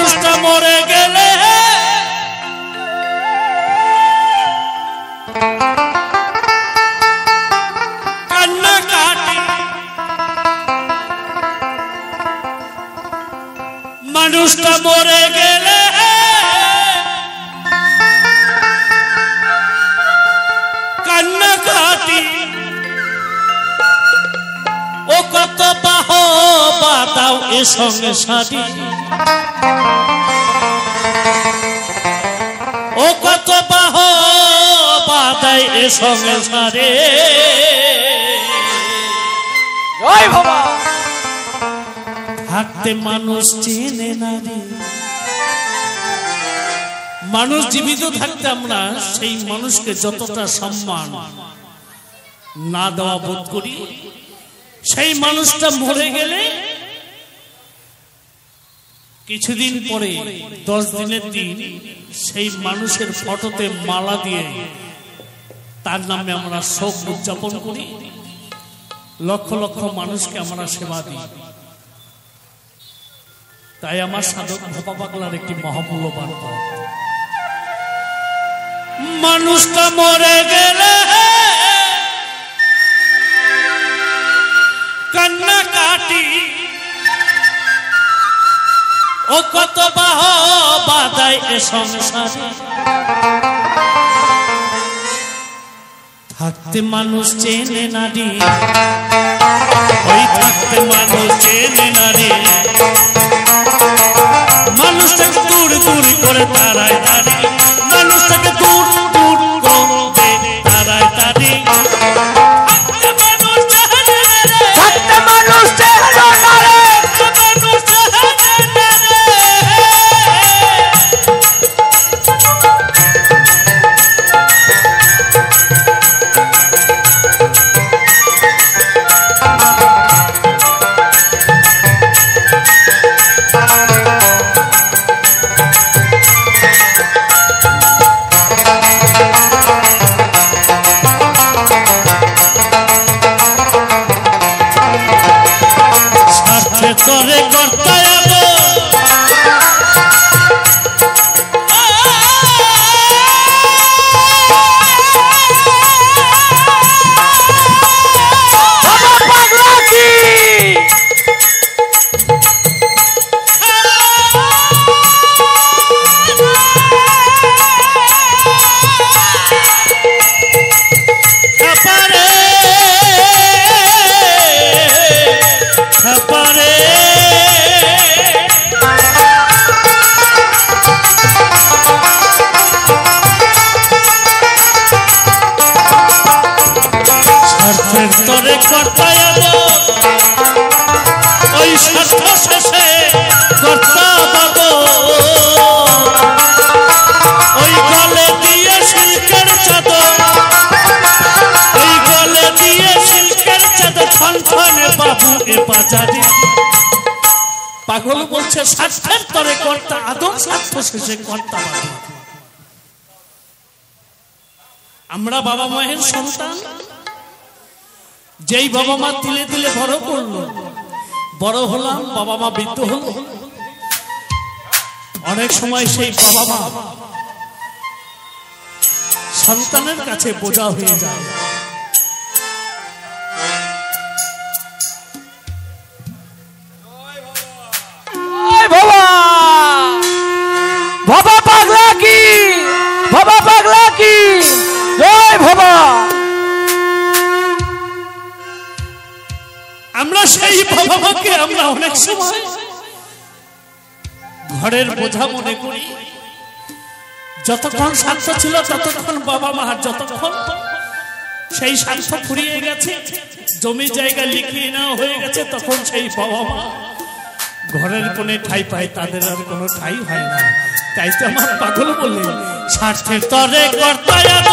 মানুষটা মরে গেলে কান্না কাটি, মানুষটা মরে গেলে কান্না কাটি, ও কত বাহ বাদাও এ সঙ্গে সারি, ও কত বাহ বাদাই এ সঙ্গে সারে। জয় বাবা। থাকতে মানুষ চেনে না রে, মানুষ জীবিত থাকতে আমরা সেই মানুষকে যতটা সম্মান না দেওয়া বোধ করি, সেই মানুষটা মরে গেলে কিছুদিন পরে 10 দিনের দিন সেই মানুষের ফটোতে মালা দিয়ে তার নামে আমরা শোক উদযাপন করি, লক্ষ লক্ষ মানুষকে আমরা সেবা দিই। তাই আমার সাধক ভোপা পাগলার একটি মহামূল্যবান কথা, মানুষটা মরে গেলে কান্না কাটি, ও কত বাহ বাদায় এ সংসারে। থাকতে মানুষ চেনে না রে, ওই থাকতে মানুষ চেনে না রে, মানুষটাকে দূর দূর করে তারায় তারি, মানুষটাকে দূর দূর করে তারায় তারি। তোরে করতায়াব পাগলা কি তোরে করতায়াব ওই স্বার্থ শেষে করতাব, ওই গলে দিয়ে সিল্কের চাদর, ওই গলে দিয়ে সিল্কের চাদর ছনছনে বাবু এ বাজারে। পাগল বলছে স্বার্থের তরে কর্তা আদর, স্বার্থ শেষে কর্তা বাবু। আমরা বাবা মায়ের সন্তান, যেই বাবা মা তিলে তিলে বড় করলো, বড় হলাম, বাবা মা বৃদ্ধ হলো, অনেক সময় সেই বাবা মা সন্তানের কাছে বোঝা হয়ে যায়। ভবা পাগলা কি, ভবা পাগলা কি, জয় ভবা। আমরা সেই বাবা মাকে আমরা অনেক সময় ঘরের বোঝা মনে করি, যতক্ষণ স্বার্থ ছিল ততক্ষণ বাবা মা, যতক্ষণ সেই স্বার্থ ফুরিয়ে গেছে, জমি জায়গা লিখিয়ে নেওয়া হয়ে গেছে, তখন সেই বাবা মা ঘরের কোণে ঠাই পায়, তাদের আর কোনো ঠাই হয় না। তাই তো আমার পাগল বলে স্বার্থের তরে করতায়াব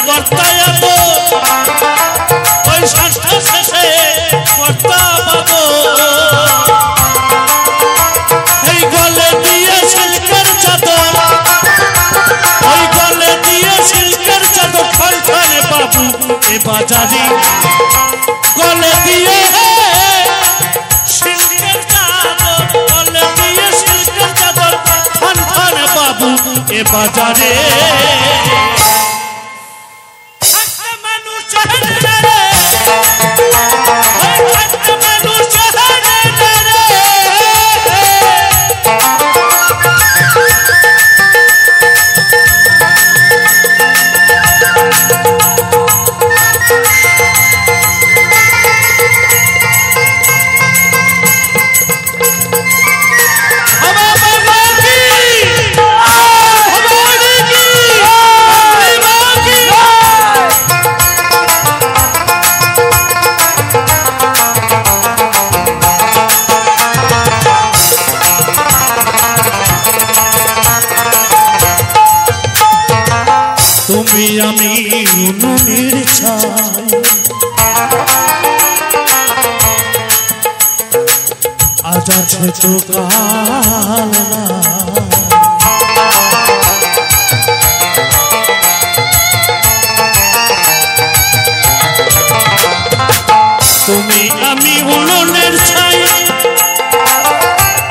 কর্তায় তো ওই শাস্ত্র শেষে কর্তা পাবো এই গলে দিয়ে সিল্কের চাদর ওই গলে দিয়ে সিল্কের চাদর ঠন ঠনে বাবু এ বাজারে গলে দিয়ে সিল্কের চাদর গলে দিয়ে সিল্কের চাদর ঠন ঠনে বাবু এ বাজারে তুমি আমি উনুনের ছাই আজ আছে তো কাল না তুমি আমি উনুনের ছাই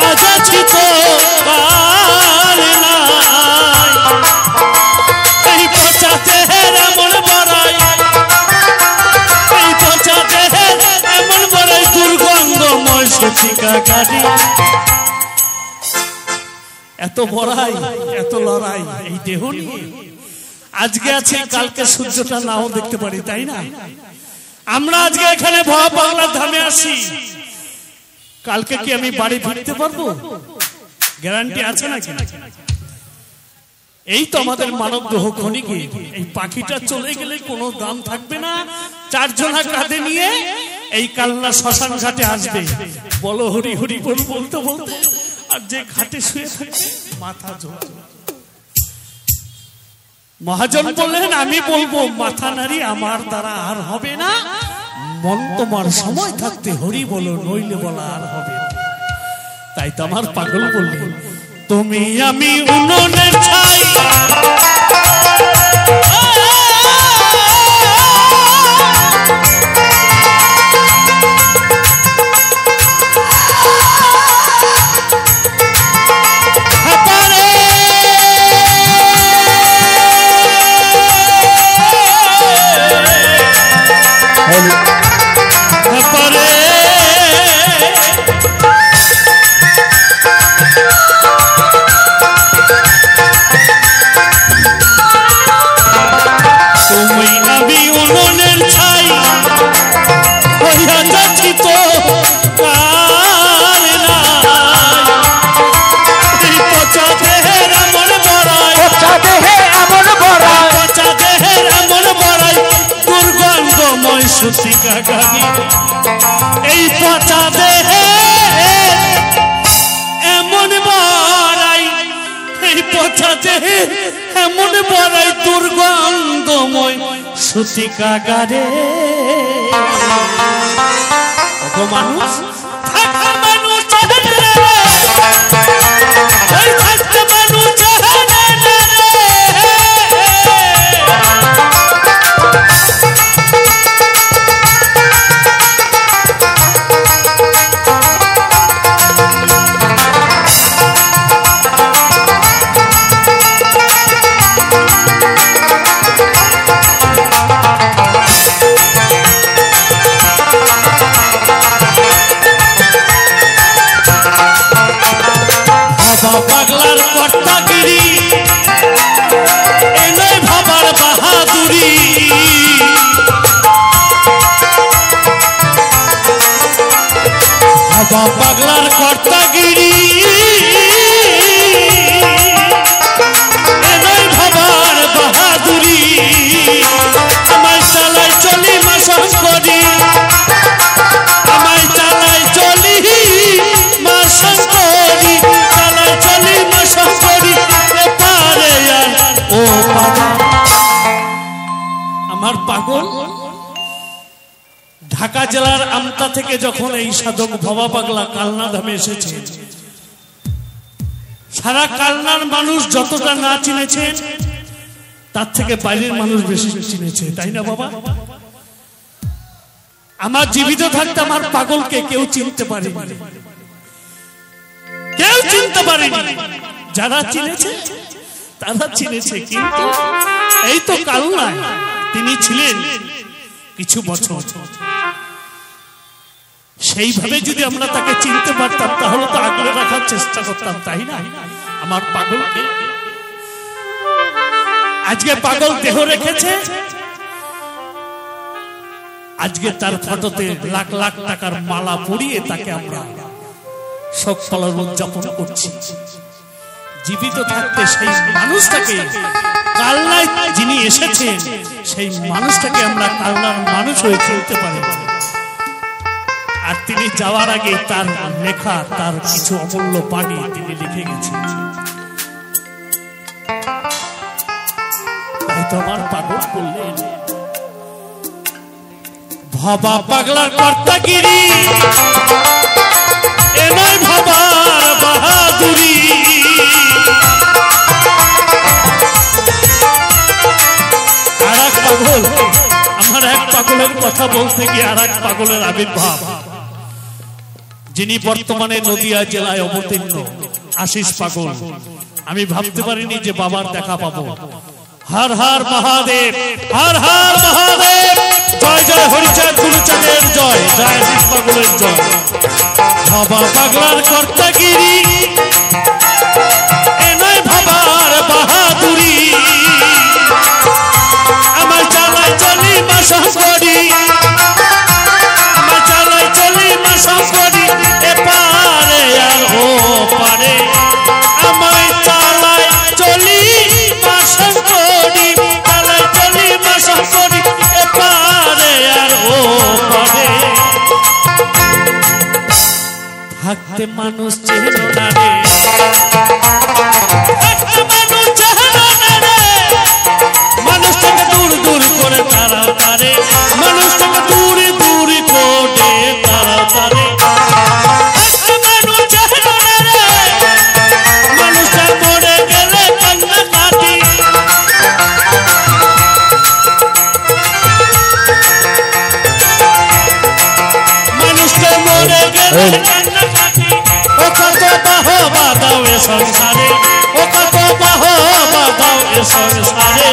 আজ আছি তো কাল না এই পচা দেহের এমন বড়াই এই পচা দেহের এমন বড়াই দুর্গন্ধময় সচিকা গাড়ি এত বড়াই এত লড়াই এই দেহ নিয়ে আজকে আছে কালকে সূর্যটা নাও দেখতে পারি তাই না আমরা আজকে এখানে ভবা পাগলার ধামে আসি কালকে কি আমি বাড়ি ফিরতে পারবো গ্যারান্টি আছে নাকি এই তো আমাদের মানব দেহ ক্ষণিকে এই পাখিটা চলে গেলে কোনো দাম থাকবে না চারজনা কাঁধে নিয়ে এই কালনা শ্মশান ঘাটে আসবে বলো হরি হরি বল বলতে বলতে আর যে ঘাটে শুয়ে থাকবে মাথা ঝোলা মহাজন বললেন আমি বলবো মাথা নাড়ি আমার দ্বারা আর হবে না মন তোমার সময় থাকতে হরি বলো নইলে বলা আর হবে তাই তো আমার পাগল বললেন তুমি আমি উনুনের ছাই এই পচা দেহে এমন বড়াই এই পচা দেহে এমন বড়াই দুর্গন্ধময় সুতিকা গারে মানুষ থাকা মানুষ পাগলার কর্তাগিরি এনে ভাবার বাহাদুরি বাবা পাগলার কর্তাগিরি এনে ভাবার বাহাদুরি আমায় চালাই চলি মাসন করি আমায় চালাই চলি মাসন করি আমার পাগল ঢাকা জেলার আমতা থেকে যখন এই সাধক ভবা পাগলা কালনা ধামে এসেছে, সারা কালনার মানুষ যতটা না চিনেছে তার থেকে বাইরের মানুষ বেশি চিনেছে, তাই না বাবা? আমার জীবিত থাকতে আমার পাগলকে কেউ চিনতে পারেনি, কেউ চিনতে পারেনি। যারা চিনেছে তারা চিনেছে, কিন্তু এই তো কালনায় তিনি ছিলেন কিছু বছর। সেইভাবে যদি আমরা তাকে চিনতে পারতাম তাহলে তো আগলে রাখার চেষ্টা করতাম, তাই না? আমার পাগলকে আজকে পাগল দেহ রেখেছে, আজকে তার ফটোতে লাখ লাখ টাকার মালা পরিয়ে তাকে আমরা শোক পালন উদযাপন করছি। জীবিত থাকতে সেই মানুষটাকে, কালনায় যিনি এসেছেন সেই মানুষটাকে আমরা কালনার মানুষ হয়ে চিনতে পারি। আর তিনি যাওয়ার আগে তার লেখা, তার কিছু অমূল্য বাণী তিনি লিখে গেছেন। তাই তো আমার পাগল বললেন, ভবা পাগলার কর্তাগিরি এ নয় ভবার বাহাদুরি। আর এক পাগল, আমার এক পাগলের কথা বলতে গিয়ে আর এক পাগলের আবির্ভাব, যিনি বর্তমানে নদিয়া জেলায় অবতীর্ণ, আশিস পাগল। আমি ভাবতে পারিনি যে বাবার দেখা পাবো। হর হর মহাদেব, হর হর মহাদেব, জয় জয় হরিচাঁদ গুরুচাঁদের জয়, জয় আশিস পাগলের জয়। ভবা পাগলার কর্তাগিরি এ নয় ভবার বাহাদুরি। আমার চালায় চলি মাসা করি, আমার চালায় চলি মাসা করি, এপারে আর ও পারে। আমায় চালায় চলি মাসা করি, চালায় চলি মাসা করি, এপারে আর ও পারে। থাকতে মানুষ চেহারা না রে, থাকতে মানুষ চেহারা না রে, মানুষটাকে দূর দূর করে তারাও তারে, মানুষটাকে দূর দূর করে তারাও তারে। থাকতে মানুষ চেহারা না রে, মানুষটা মরে গেলে কান্না কাটি। মানুষটা মরে গেলে কান্না কাটি। ও কত বাহবা দাও এ সংসারে, ও কত বাহবা দাও এ সংসারে।